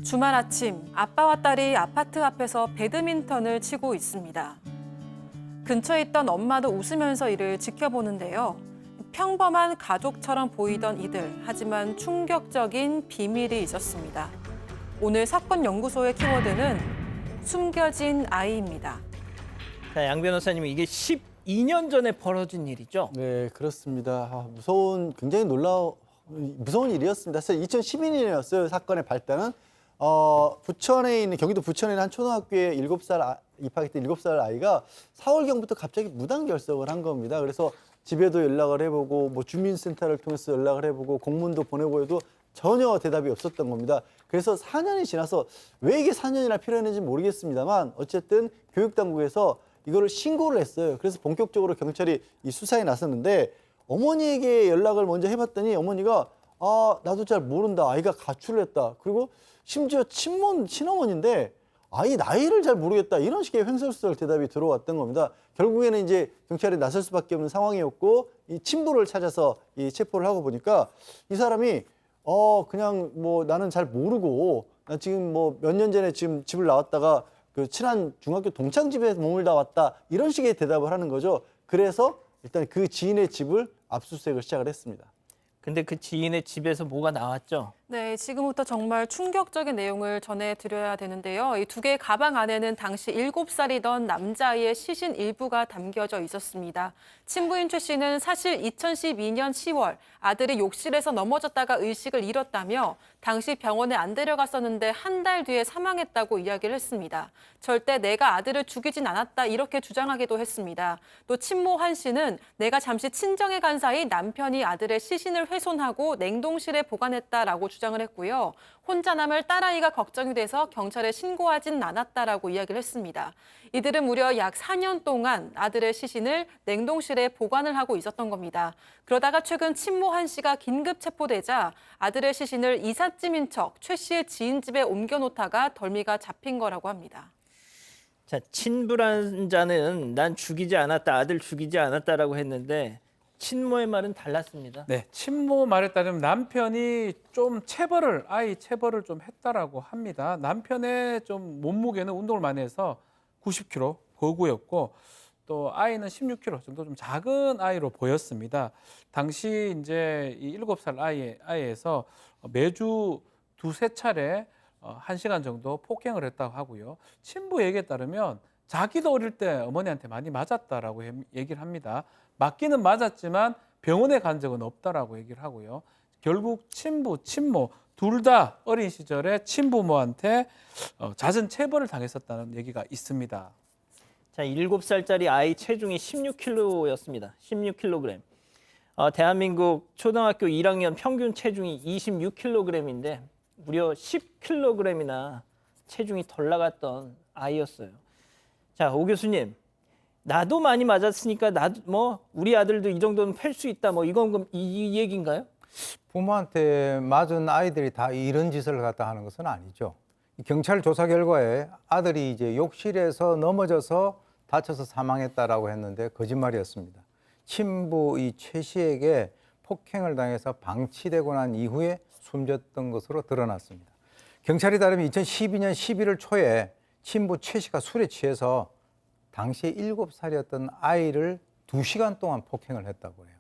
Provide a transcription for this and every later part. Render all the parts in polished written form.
주말 아침, 아빠와 딸이 아파트 앞에서 배드민턴을 치고 있습니다. 근처에 있던 엄마도 웃으면서 이를 지켜보는데요. 평범한 가족처럼 보이던 이들, 하지만 충격적인 비밀이 있었습니다. 오늘 사건 연구소의 키워드는 숨겨진 아이입니다. 자, 양 변호사님, 이게 12년 전에 벌어진 일이죠? 네, 그렇습니다. 굉장히 무서운 일이었습니다. 사실 2012년이었어요, 사건의 발단은. 경기도 부천에 있는 한 초등학교에 입학했던 7살 아이가 4월경부터 갑자기 무단결석을 한 겁니다. 그래서 집에도 연락을 해보고, 주민센터를 통해서 연락을 해보고, 공문도 보내고 해도 전혀 대답이 없었던 겁니다. 그래서 4년이 지나서 왜 이게 4년이나 필요했는지 모르겠습니다만, 어쨌든 교육당국에서 이거를 신고를 했어요. 그래서 본격적으로 경찰이 이 수사에 나섰는데, 어머니에게 연락을 먼저 해봤더니 어머니가 나도 잘 모른다. 아이가 가출을 했다. 그리고 심지어 친어머니인데 아이 나이를 잘 모르겠다. 이런 식의 횡설수설 대답이 들어왔던 겁니다. 결국에는 이제 경찰이 나설 수밖에 없는 상황이었고, 이 친부를 찾아서 이 체포를 하고 보니까 이 사람이 그냥 나는 잘 모르고, 나 지금 몇 년 전에 지금 집을 나왔다가 그 친한 중학교 동창 집에 머물다 왔다. 이런 식의 대답을 하는 거죠. 그래서 일단 그 지인의 집을 압수수색을 시작을 했습니다. 근데 그 지인의 집에서 뭐가 나왔죠? 네, 지금부터 정말 충격적인 내용을 전해드려야 되는데요. 이 두 개의 가방 안에는 당시 7살이던 남자아이의 시신 일부가 담겨져 있었습니다. 친부인 최 씨는 사실 2012년 10월 아들이 욕실에서 넘어졌다가 의식을 잃었다며 당시 병원에 안 데려갔었는데 한 달 뒤에 사망했다고 이야기를 했습니다. 절대 내가 아들을 죽이진 않았다 이렇게 주장하기도 했습니다. 또 친모 한 씨는 내가 잠시 친정에 간 사이 남편이 아들의 시신을 훼손하고 냉동실에 보관했다라고 주장을 했고요. 혼자 남을 딸아이가 걱정이 돼서 경찰에 신고하진 않았다라고 이야기를 했습니다. 이들은 무려 약 4년 동안 아들의 시신을 냉동실에 보관을 하고 있었던 겁니다. 그러다가 최근 친모 한 씨가 긴급 체포되자 아들의 시신을 이삿짐인 척 최 씨의 지인 집에 옮겨놓다가 덜미가 잡힌 거라고 합니다. 자, 친부란 자는 난 죽이지 않았다, 아들 죽이지 않았다라고 했는데 친모의 말은 달랐습니다. 네, 친모 말에 따르면 남편이 좀 아이 체벌을 좀 했다라고 합니다. 남편의 좀 몸무게는 운동을 많이 해서 90kg 거구였고, 또 아이는 16kg 정도 좀 작은 아이로 보였습니다. 당시 이제 이 7살 아이에서 매주 두세 차례 1시간 정도 폭행을 했다고 하고요. 친부 얘기에 따르면 자기도 어릴 때 어머니한테 많이 맞았다라고 얘기를 합니다. 맞기는 맞았지만 병원에 간 적은 없다라고 얘기를 하고요. 결국 친부, 친모 둘 다 어린 시절에 친부모한테 잦은 체벌을 당했었다는 얘기가 있습니다. 자, 7살짜리 아이 체중이 16kg였습니다. 16kg. 대한민국 초등학교 1학년 평균 체중이 26kg인데 무려 10kg이나 체중이 덜 나갔던 아이였어요. 자, 오 교수님, 나도 많이 맞았으니까 우리 아들도 이 정도는 팰 수 있다. 이 얘기인가요? 부모한테 맞은 아이들이 다 이런 짓을 갖다 하는 것은 아니죠. 경찰 조사 결과에 아들이 이제 욕실에서 넘어져서 다쳐서 사망했다라고 했는데 거짓말이었습니다. 친부 이 최 씨에게 폭행을 당해서 방치되고 난 이후에 숨졌던 것으로 드러났습니다. 경찰에 따르면 2012년 11월 초에 친부 최 씨가 술에 취해서 당시에 7살이었던 아이를 2시간 동안 폭행을 했다고 해요.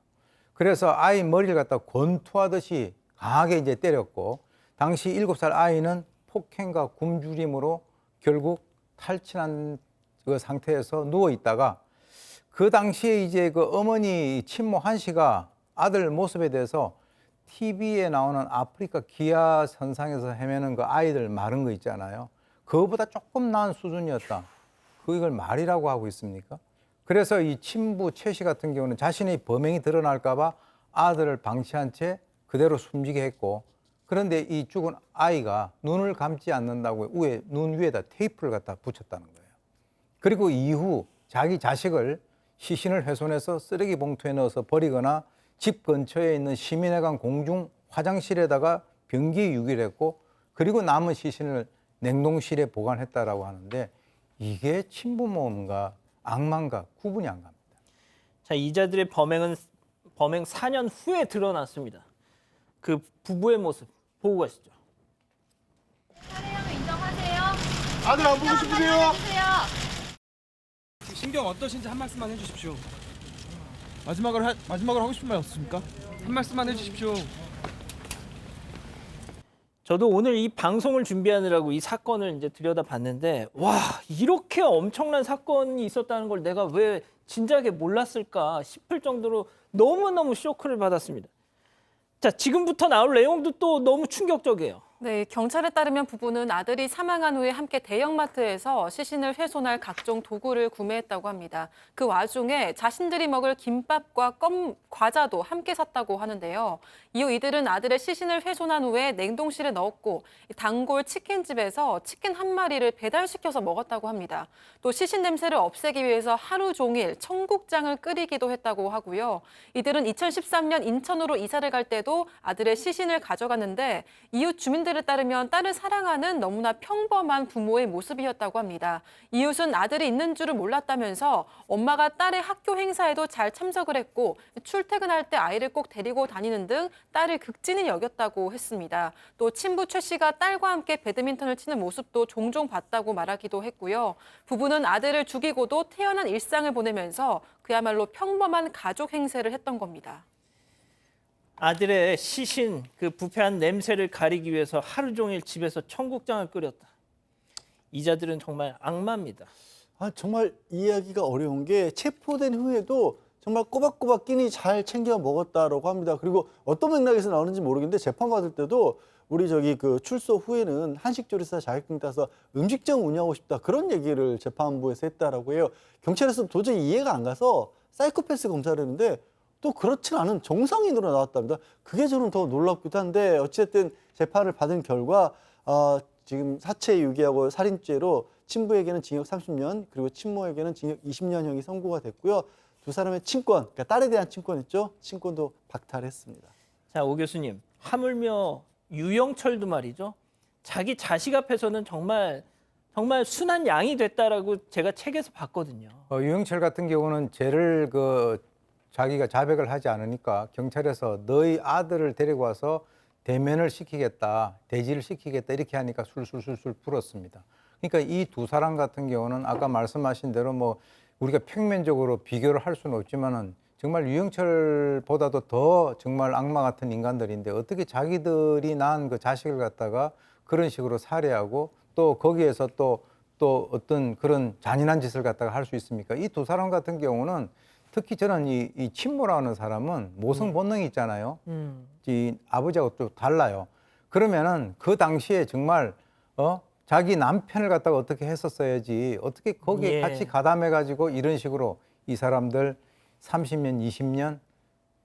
그래서 아이 머리를 갖다 권투하듯이 강하게 이제 때렸고, 당시 7살 아이는 폭행과 굶주림으로 결국 탈진한 그 상태에서 누워 있다가, 그 당시에 이제 그 어머니 친모 한 씨가 아들 모습에 대해서 TV에 나오는 아프리카 기아 선상에서 헤매는 그 아이들 마른 거 있잖아요. 그거보다 조금 나은 수준이었다. 그걸 말이라고 하고 있습니까? 그래서 이 친부 최 씨 같은 경우는 자신의 범행이 드러날까 봐 아들을 방치한 채 그대로 숨지게 했고, 그런데 이 죽은 아이가 눈을 감지 않는다고 눈 위에다 테이프를 갖다 붙였다는 거예요. 그리고 이후 자기 자식을 시신을 훼손해서 쓰레기 봉투에 넣어서 버리거나 집 근처에 있는 시민회관 공중 화장실에다가 변기 유기를 했고, 그리고 남은 시신을 냉동실에 보관했다라고 하는데, 이게 친부모임과 악망과 구분이 안 갑니다. 자, 이자들의 범행 4년 후에 드러났습니다. 그 부부의 모습 보고 가시죠. 아들 안 보고 싶으세요? 신경 어떠신지 한 말씀만 해주십시오. 마지막으로 하고 싶은 말 없으십니까? 한 말씀만 해주십시오. 저도 오늘 이 방송을 준비하느라고 이 사건을 이제 들여다봤는데 와 이렇게 엄청난 사건이 있었다는 걸 내가 왜 진작에 몰랐을까 싶을 정도로 너무너무 쇼크를 받았습니다. 자 지금부터 나올 내용도 또 너무 충격적이에요. 네, 경찰에 따르면 부부는 아들이 사망한 후에 함께 대형마트에서 시신을 훼손할 각종 도구를 구매했다고 합니다. 그 와중에 자신들이 먹을 김밥과 과자도 함께 샀다고 하는데요. 이후 이들은 아들의 시신을 훼손한 후에 냉동실에 넣었고 단골 치킨집에서 치킨 한 마리를 배달시켜서 먹었다고 합니다. 또 시신 냄새를 없애기 위해서 하루 종일 청국장을 끓이기도 했다고 하고요. 이들은 2013년 인천으로 이사를 갈 때도 아들의 시신을 가져갔는데 이웃 주민들에 따르면 딸을 사랑하는 너무나 평범한 부모의 모습이었다고 합니다. 이웃은 아들이 있는 줄을 몰랐다면서 엄마가 딸의 학교 행사에도 잘 참석을 했고 출퇴근할 때 아이를 꼭 데리고 다니는 등 딸을 극진히 여겼다고 했습니다. 또 친부 최 씨가 딸과 함께 배드민턴을 치는 모습도 종종 봤다고 말하기도 했고요. 부부는 아들을 죽이고도 태연한 일상을 보내면서 그야말로 평범한 가족 행세를 했던 겁니다. 아들의 시신 그 부패한 냄새를 가리기 위해서 하루 종일 집에서 청국장을 끓였다. 이자들은 정말 악마입니다. 아, 정말 이해하기가 어려운 게 체포된 후에도 정말 꼬박꼬박 끼니 잘 챙겨 먹었다라고 합니다. 그리고 어떤 맥락에서 나오는지 모르겠는데 재판받을 때도 우리 그 출소 후에는 한식조리사 자격증 따서 음식점 운영하고 싶다 그런 얘기를 재판부에서 했다라고 해요. 경찰에서 도저히 이해가 안 가서 사이코패스 검사를 했는데 또 그렇지 않은 정상인으로 나왔답니다. 그게 저는 더 놀랍기도 한데 어쨌든 재판을 받은 결과 지금 사체 유기하고 살인죄로 친부에게는 징역 30년 그리고 친모에게는 징역 20년형이 선고가 됐고요. 두 사람의 친권, 그러니까 딸에 대한 친권 있죠? 친권도 박탈했습니다. 자, 오 교수님, 하물며 유영철도 말이죠. 자기 자식 앞에서는 정말 순한 양이 됐다라고 제가 책에서 봤거든요. 유영철 같은 경우는 죄를 자기가 자백을 하지 않으니까 경찰에서 너희 아들을 데리고 와서 대면을 시키겠다, 대지를 시키겠다 이렇게 하니까 술술술술 불었습니다. 그러니까 이 두 사람 같은 경우는 아까 말씀하신 대로 뭐 우리가 평면적으로 비교를 할 수는 없지만은 정말 유영철보다도 더 정말 악마 같은 인간들인데 어떻게 자기들이 낳은 그 자식을 갖다가 그런 식으로 살해하고 또 거기에서 또 어떤 그런 잔인한 짓을 갖다가 할 수 있습니까? 이 두 사람 같은 경우는 특히 저는 이 친모라는 사람은 모성 본능이 있잖아요. 이 아버지하고 또 달라요. 그러면은 그 당시에 정말 자기 남편을 갖다가 어떻게 했었어야지 어떻게 거기에 예. 같이 가담해 가지고 이런 식으로 이 사람들 30년, 20년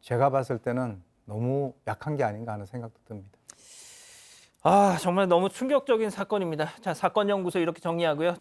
제가 봤을 때는 너무 약한 게 아닌가 하는 생각도 듭니다. 아, 정말 너무 충격적인 사건입니다. 자, 사건 연구소 이렇게 정리하고요.